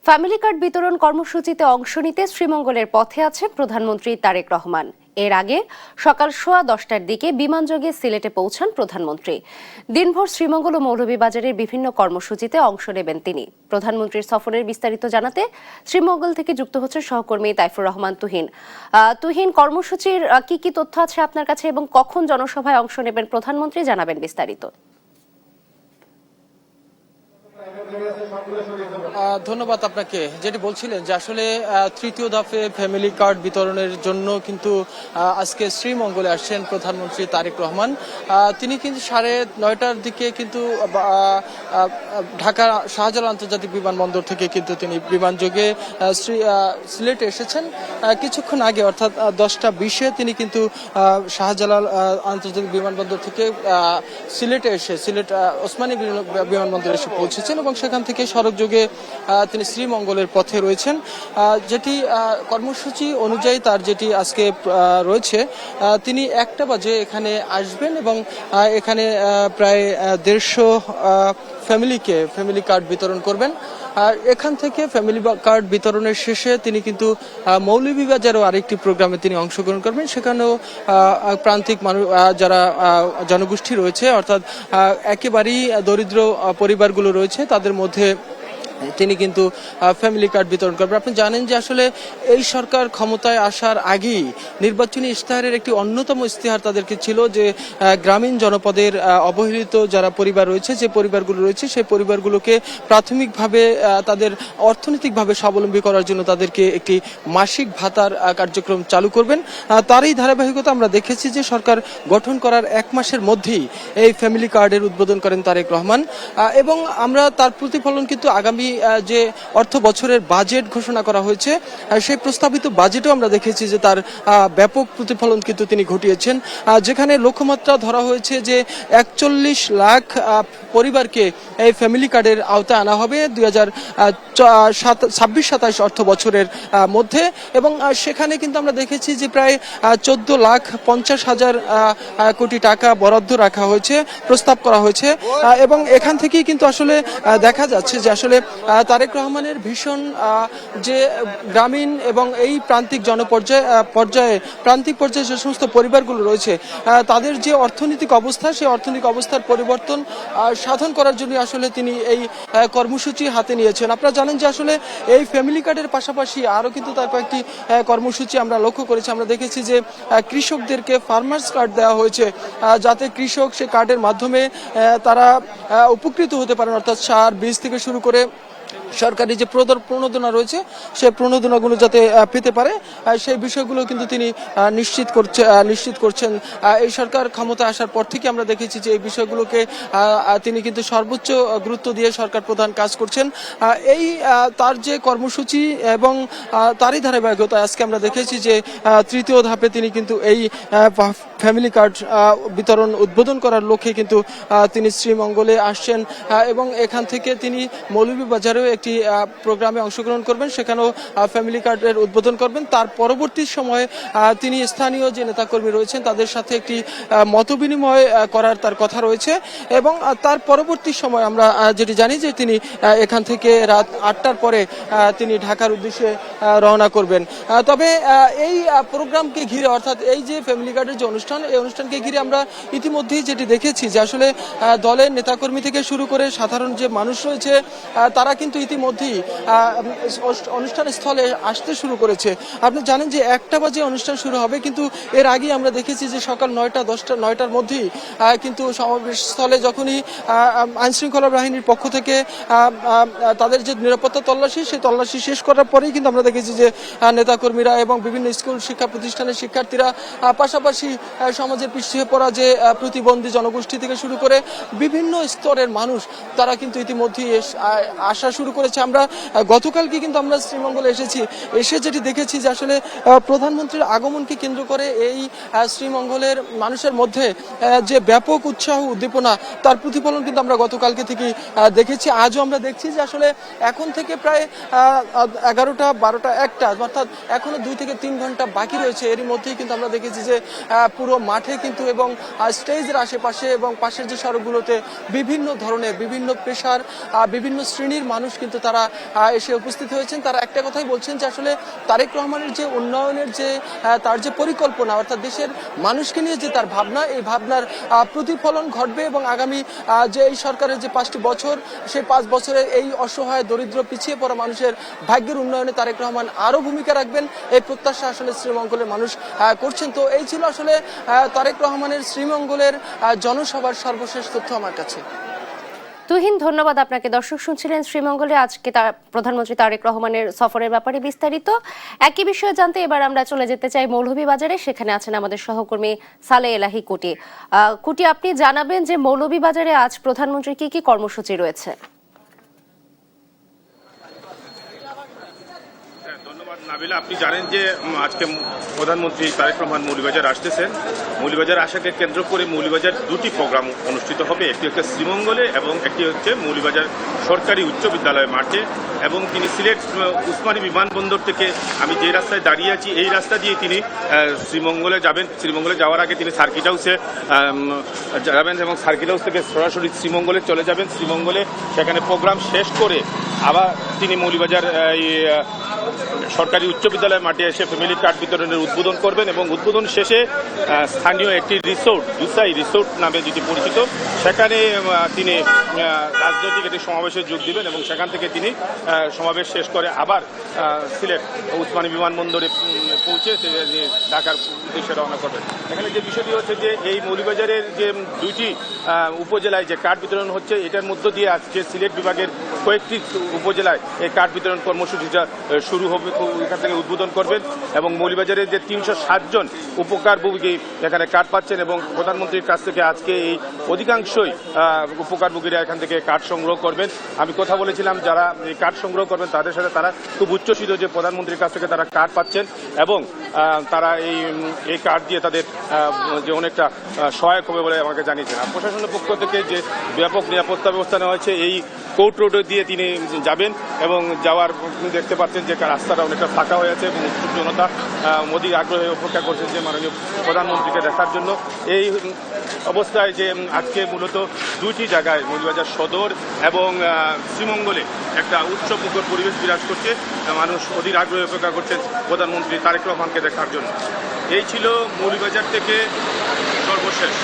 Family card বিতরণ কর্মসূচিতে অংশ নিতে শ্রীমঙ্গলের পথে আছেন প্রধানমন্ত্রী তারেক রহমান। এর আগে সকাল 10:15টার দিকে বিমানযোগে সিলেটে পৌঁছান প্রধানমন্ত্রী। দিনভর শ্রীমঙ্গল ও মৌলভীবাজারের বিভিন্ন কর্মসূচিতে অংশ নেবেন তিনি। প্রধানমন্ত্রীর সফরের বিস্তারিত জানাতে শ্রীমঙ্গল থেকে যুক্ত হচ্ছেন সহকর্মী তাইফুর রহমান তুহিন। তুহিন, কর্মসূচির কি কি তথ্য আছে আপনার কাছে এবং কখন জনসভায় অংশ নেবেন প্রধানমন্ত্রী, জানাবেন বিস্তারিত। ধন্যবাদ আপনাকে। যেটি বলছিলেন যে আসলে তৃতীয় দফে ফ্যামিলি কার্ড বিতরণের জন্য কিন্তু আজকে শ্রীমঙ্গলে আসছেন প্রধানমন্ত্রী তারেক রহমান। তিনি কিন্তু 9:30টার দিকে কিন্তু ঢাকা শাহজালাল আন্তর্জাতিক বিমানবন্দর থেকে কিন্তু তিনি বিমানযোগে সিলেটে এসেছেন। কিছুক্ষণ আগে অর্থাৎ 10:20-এ তিনি কিন্তু শাহজালাল আন্তর্জাতিক বিমানবন্দর থেকে সিলেট ওসমানী বিমানবন্দরে এসে পৌঁছেছেন এবং সেখান থেকে সড়কযোগে তিনি শ্রীমঙ্গলের পথে রয়েছেন। যেটি কর্মসূচি অনুযায়ী তার যেটি আজকে রয়েছে, তিনি 1টা বাজে এখানে আসবেন এবং এখানে প্রায় 150 ফ্যামিলি কার্ড বিতরণ করবেন। আর এখান থেকে ফ্যামিলি কার্ড বিতরণের শেষে তিনি কিন্তু মৌলভীবাজারেও আরেকটি প্রোগ্রামে তিনি অংশগ্রহণ করবেন। সেখানেও প্রান্তিক মানুষ যারা জনগোষ্ঠী রয়েছে, অর্থাৎ একেবারেই দরিদ্র পরিবারগুলো রয়েছে, তাদের মধ্যে তিনি কিন্তু ফ্যামিলি কার্ড বিতরণ করবেন। আপনি জানেন যে আসলে এই সরকার ক্ষমতায় আসার আগেই নির্বাচনী ইশতেহারের একটি অন্যতম ইশতেহার তাদেরকে ছিল যে গ্রামীণ জনপদের অবহেলিত যারা পরিবার রয়েছে, যে পরিবারগুলো রয়েছে, সেই পরিবারগুলোকে প্রাথমিকভাবে তাদের অর্থনৈতিকভাবে স্বাবলম্বী করার জন্য তাদেরকে একটি মাসিক ভাতার কার্যক্রম চালু করবেন। তারই ধারাবাহিকতা আমরা দেখেছি যে সরকার গঠন করার 1 মাসের মধ্যেই এই ফ্যামিলি কার্ডের উদ্বোধন করেন তারেক রহমান এবং আমরা তার প্রতিফলন কিন্তু আগামী যে অর্থ বছরের বাজেট ঘোষণা করা হয়েছে, সেই প্রস্তাবিত বাজেটও আমরা দেখেছি যে তার ব্যাপক প্রতিফলন কিন্তু তিনি ঘটিয়েছেন। যেখানে লক্ষ্যমাত্রা ধরা হয়েছে যে 41 লাখ পরিবারকে এই ফ্যামিলি কার্ডের আওতায় আনা হবে 2026-27 অর্থ বছরের মধ্যে এবং সেখানে কিন্তু আমরা দেখেছি যে প্রায় 14,50,000 কোটি টাকা বরাদ্দ রাখা হয়েছে, প্রস্তাব করা হয়েছে এবং এখান থেকেই কিন্তু আসলে দেখা যাচ্ছে যে আসলে তারেক রহমানের ভীষণ যে গ্রামীণ এবং এই প্রান্তিক প্রান্তিক পর্যায়ে যে সমস্ত পরিবারগুলো রয়েছে, তাদের যে অর্থনৈতিক অবস্থা, সেই অর্থনৈতিক অবস্থার পরিবর্তন সাধন করার জন্য আসলে তিনি এই কর্মসূচি হাতে নিয়েছেন। আপনারা জানেন যে আসলে এই ফ্যামিলি কার্ডের পাশাপাশি আরও কিন্তু তার কয়েকটি কর্মসূচি আমরা লক্ষ্য করেছি। আমরা দেখেছি যে কৃষকদেরকে ফার্মার্স কার্ড দেওয়া হয়েছে, যাতে কৃষক সেই কার্ডের মাধ্যমে তারা উপকৃত হতে পারেন, অর্থাৎ সার, বীজ থেকে শুরু করে সরকারি যে প্রণোদনা রয়েছে, সেই প্রণোদনাগুলো যাতে পেতে পারে, সেই বিষয়গুলো কিন্তু তিনি নিশ্চিত করছেন। এই সরকার ক্ষমতা আসার পর থেকে আমরা দেখেছি যে এই বিষয়গুলোকে তিনি কিন্তু সর্বোচ্চ গুরুত্ব দিয়ে সরকার প্রধান কাজ করছেন। এই তার যে কর্মসূচি এবং তারই ধারাবাহিকতা আজকে আমরা দেখেছি যে তৃতীয় ধাপে তিনি কিন্তু এই ফ্যামিলি কার্ড বিতরণ উদ্বোধন করার লক্ষ্যে কিন্তু তিনি শ্রীমঙ্গলে আসছেন এবং এখান থেকে তিনি মৌলভীবাজারেও একটি প্রোগ্রামে অংশগ্রহণ করবেন, সেখানেও ফ্যামিলি কার্ডের উদ্বোধন করবেন। তার পরবর্তী সময়ে তিনি স্থানীয় যে নেতাকর্মী রয়েছেন তাদের সাথে একটি মতবিনিময় করার তার কথা রয়েছে এবং তার পরবর্তী সময় আমরা যেটি জানি যে তিনি এখান থেকে রাত 8টার পরে তিনি ঢাকার উদ্দেশ্যে রওনা করবেন। তবে এই প্রোগ্রামকে ঘিরে, অর্থাৎ এই যে ফ্যামিলি কার্ডের যে অনুষ্ঠান, এই অনুষ্ঠানকে ঘিরে আমরা ইতিমধ্যেই যেটি দেখেছি যে আসলে দলের নেতাকর্মী থেকে শুরু করে সাধারণ যে মানুষ রয়েছে, তারা কিন্তু ইতিমধ্যেই অনুষ্ঠান স্থলে আসতে শুরু করেছে। আপনি জানেন যে 1টা বাজে অনুষ্ঠান শুরু হবে, কিন্তু এর আগে আমরা দেখেছি যে সকাল 9টার মধ্যেই কিন্তু সমাবেশ স্থলে যখনই আইনশৃঙ্খলা বাহিনীর পক্ষ থেকে তাদের যে নিরাপত্তা তল্লাশি, সেই তল্লাশি শেষ করার পরেই কিন্তু আমরা দেখেছি যে নেতাকর্মীরা এবং বিভিন্ন স্কুল শিক্ষা প্রতিষ্ঠানের শিক্ষার্থীরা, পাশাপাশি সমাজের পিছিয়ে পড়া যে প্রতিবন্ধী জনগোষ্ঠী থেকে শুরু করে বিভিন্ন স্তরের মানুষ, তারা কিন্তু ইতিমধ্যেই আসা শুরু করেছে। আমরা গতকালকে কিন্তু আমরা শ্রীমঙ্গলে এসে যেটি দেখেছি যে আসলে প্রধানমন্ত্রীর আগমনকে কেন্দ্র করে এই শ্রীমঙ্গলের মানুষের মধ্যে যে ব্যাপক উৎসাহ উদ্দীপনা, তার প্রতিফলন কিন্তু আমরা গতকালকে থেকে দেখেছি। আজও আমরা দেখছি যে আসলে এখন থেকে প্রায় 11টা, 12টা, 1টা, অর্থাৎ এখনো 2 থেকে 3 ঘন্টা বাকি রয়েছে। এরই মধ্যেই কিন্তু আমরা দেখেছি যে পুরো মাঠে কিন্তু এবং স্টেজের আশেপাশে এবং পাশের যে সড়কগুলোতে বিভিন্ন ধরনের, বিভিন্ন পেশার, বিভিন্ন শ্রেণীর মানুষ কিন্তু তারা এসে উপস্থিত হয়েছেন। তারা একটা কথাই বলছেন যে আসলে তারেক রহমানের যে উন্নয়নের যে তার যে পরিকল্পনা, অর্থাৎ দেশের মানুষকে নিয়ে যে তার ভাবনা, এই ভাবনার প্রতিফলন ঘটবে এবং আগামী যে এই সরকারের যে 5টি বছর, সেই 5 বছরে এই অসহায় দরিদ্র পিছিয়ে পড়া মানুষের ভাগ্যের উন্নয়নে তারেক রহমান আরো ভূমিকা রাখবেন, এই প্রত্যাশা আসলে শ্রীমঙ্গলের মানুষ করছেন। তো এই ছিল আসলে তারেক রহমানের শ্রীমঙ্গলের জনসভার সর্বশেষ তথ্য আমার কাছে। তুহিন, ধন্যবাদ আপনাকে। দর্শক শুনছিলেন শ্রীমঙ্গলে আজকে প্রধানমন্ত্রী তারেক রহমানের সফরের ব্যাপারে বিস্তারিত। একই বিষয়ে জানতে এবার আমরা চলে যেতে চাই মৌলভীবাজারে। সেখানে আছেন আমাদের সহকর্মী সালে এলাহি কুটি। কুটি, আপনি জানাবেন যে মৌলভীবাজারে আজ প্রধানমন্ত্রীর কি কি কর্মসূচি রয়েছে? ধন্যবাদ নাবিলা। আপনি জানেন যে আজকে প্রধানমন্ত্রী তারেক রহমান মৌলভীবাজার আসতেছেন। মৌলভীবাজার আসাকে কেন্দ্র করে মৌলভীবাজার দুটি প্রোগ্রাম অনুষ্ঠিত হবে, একটি হচ্ছে শ্রীমঙ্গলে এবং একটি হচ্ছে মৌলভীবাজার সরকারি উচ্চ বিদ্যালয় মাঠে। এবং তিনি সিলেট উসমানী বিমানবন্দর থেকে আমি যে রাস্তায় দাঁড়িয়ে আছি এই রাস্তা দিয়ে তিনি শ্রীমঙ্গলে যাবেন। শ্রীমঙ্গলে যাওয়ার আগে তিনি সার্কিট হাউসে যাবেন এবং সার্কিট হাউস থেকে সরাসরি শ্রীমঙ্গলে চলে যাবেন। শ্রীমঙ্গলে সেখানে প্রোগ্রাম শেষ করে আবার তিনি মৌলভীবাজার সরকারি উচ্চ বিদ্যালয় মাঠে এসে ফ্যামিলি কার্ড বিতরণের উদ্বোধন করবেন এবং উদ্বোধন শেষে স্থানীয় একটি রিসোর্ট, জুসাই রিসোর্ট নামে যেটি পরিচিত, সেখানে তিনি রাজনৈতিক একটি সমাবেশে যোগ দিবেন এবং সেখান থেকে তিনি সমাবেশ শেষ করে আবার সিলেট উসমানী বিমানবন্দরে পৌঁছে ঢাকার উদ্দেশ্যে রওনা করবেন। এখানে যে বিষয়টি হচ্ছে যে এই মৌলভীবাজারের যে দুইটি উপজেলায় যে কার্ড বিতরণ হচ্ছে, এটার মধ্য দিয়ে আজকে সিলেট বিভাগের কয়েকটি উপজেলায় এই কার্ড বিতরণ কর্মসূচিটা শুরু হবে, এখান থেকে উদ্বোধন করবেন। এবং মৌলভীবাজারের যে 360 জন উপকারভোগী এখানে কার্ড পাচ্ছেন এবং প্রধানমন্ত্রীর কাছ থেকে আজকে এই অধিকাংশই উপকারভোগীরা এখান থেকে কার্ড সংগ্রহ করবেন। আমি কথা বলেছিলাম যারা এই কার্ড সংগ্রহ করবেন তাদের সাথে, তারা খুব উচ্ছ্বসিত যে প্রধানমন্ত্রীর কাছ থেকে তারা কার্ড পাচ্ছেন এবং তারা এই কার্ড দিয়ে তাদের যে অনেকটা সহায়ক হবে বলে আমাকে জানিয়েছেন। আর প্রশাসনের পক্ষ থেকে যে ব্যাপক নিরাপত্তা ব্যবস্থা নেওয়া হয়েছে, এই কোর্ট রোডে দিয়ে তিনি যাবেন এবং যাওয়ার দেখতে পাচ্ছেন যে রাস্তাটা অনেকটা ফাঁকা হয়ে আছে এবং উৎসুক জনতা মোদির আগ্রহে অপেক্ষা করছেন যে মাননীয় প্রধানমন্ত্রীকে দেখার জন্য। এই অবস্থায় যে আজকে মূলত দুইটি জায়গায় মৌলভীবাজার সদর এবং শ্রীমঙ্গলে একটা উৎসবমুখর পরিবেশ বিরাজ করছে, মানুষ অধীর আগ্রহে অপেক্ষা করছেন প্রধানমন্ত্রী তারেক রহমানকে দেখার জন্য। এই ছিল মৌলভীবাজার থেকে সর্বশেষ।